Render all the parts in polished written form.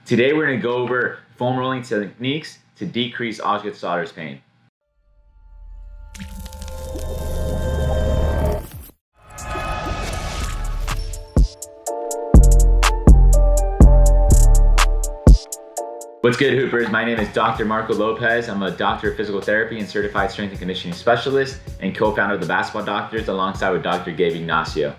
Today we're going to go over foam rolling techniques to decrease Osgood Schlatters pain. What's good, Hoopers? My name is Dr. Marco Lopez. I'm a doctor of physical therapy and certified strength and conditioning specialist and co-founder of the Basketball Doctors alongside with Dr. Gabe Ignacio.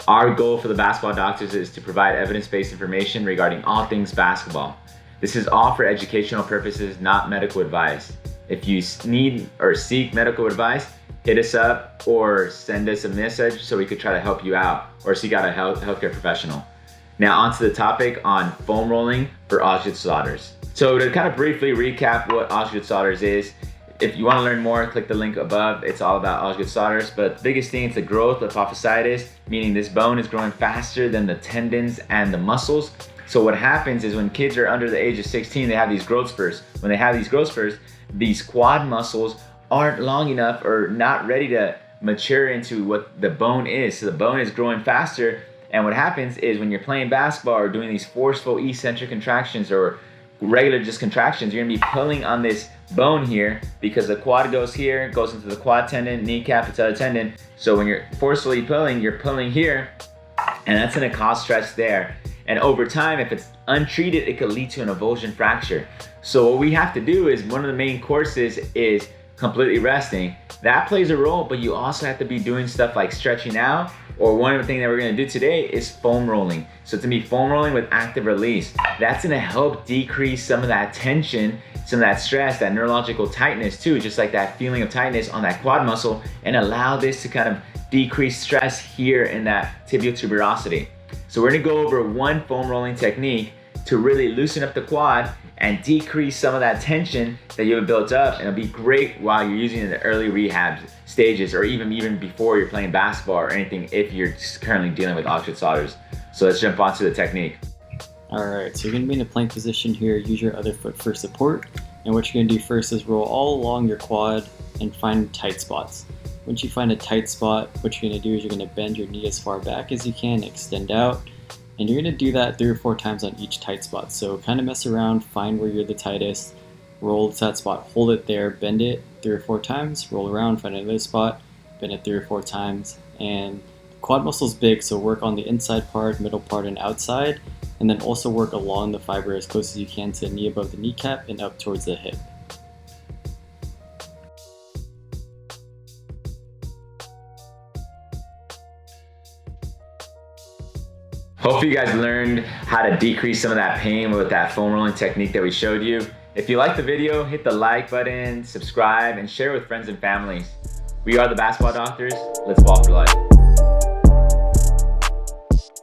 Our goal for the Basketball Doctors is to provide evidence-based information regarding all things basketball. This is all for educational purposes, not medical advice. If you need or seek medical advice, hit us up or send us a message so we could try to help you out or seek out a healthcare professional. Now onto the topic on foam rolling for Osgood Schlatters. So to kind of briefly recap what Osgood Schlatters is, if you want to learn more, click the link above. It's all about Osgood Schlatters, but the biggest thing is the growth of apophysitis, meaning this bone is growing faster than the tendons and the muscles. So what happens is when kids are under the age of 16, they have these growth spurts. When they have these growth spurts, these quad muscles aren't long enough or not ready to mature into what the bone is. So the bone is growing faster, and what happens is when you're playing basketball or doing these forceful eccentric contractions or regular just contractions, you're gonna be pulling on this bone here because the quad goes here, goes into the quad tendon, kneecap, patella tendon. So when you're forcefully pulling, you're pulling here, and that's gonna cause stress there. And over time, if it's untreated, it could lead to an avulsion fracture. So what we have to do is, one of the main courses is completely resting. That plays a role, but you also have to be doing stuff like stretching out, or one of the things that we're gonna do today is foam rolling. So it's gonna be foam rolling with active release. That's gonna help decrease some of that tension, some of that stress, that neurological tightness too, just like that feeling of tightness on that quad muscle, and allow this to kind of decrease stress here in that tibial tuberosity. So we're gonna go over one foam rolling technique to really loosen up the quad and decrease some of that tension that you have built up, and it'll be great while you're using it in the early rehab stages, or even before you're playing basketball or anything, if you're currently dealing with Osgood Schlatters. So let's jump onto the technique. Alright, so you're going to be in a plank position here. Use your other foot for support, and what you're going to do first is roll all along your quad and find tight spots. Once you find a tight spot, what you're going to do is you're going to bend your knee as far back as you can, extend out, and you're going to do that 3 or 4 times on each tight spot. So kind of mess around, find where you're the tightest, roll to that spot, hold it there, bend it 3 or 4 times, roll around, find another spot, bend it 3 or 4 times. And the quad muscle is big, so work on the inside part, middle part, and outside, and then also work along the fiber as close as you can to the knee above the kneecap and up towards the hip. Hopefully you guys learned how to decrease some of that pain with that foam rolling technique that we showed you. If you liked the video, hit the like button, subscribe, and share with friends and families. We are the Basketball Doctors. Let's ball for life.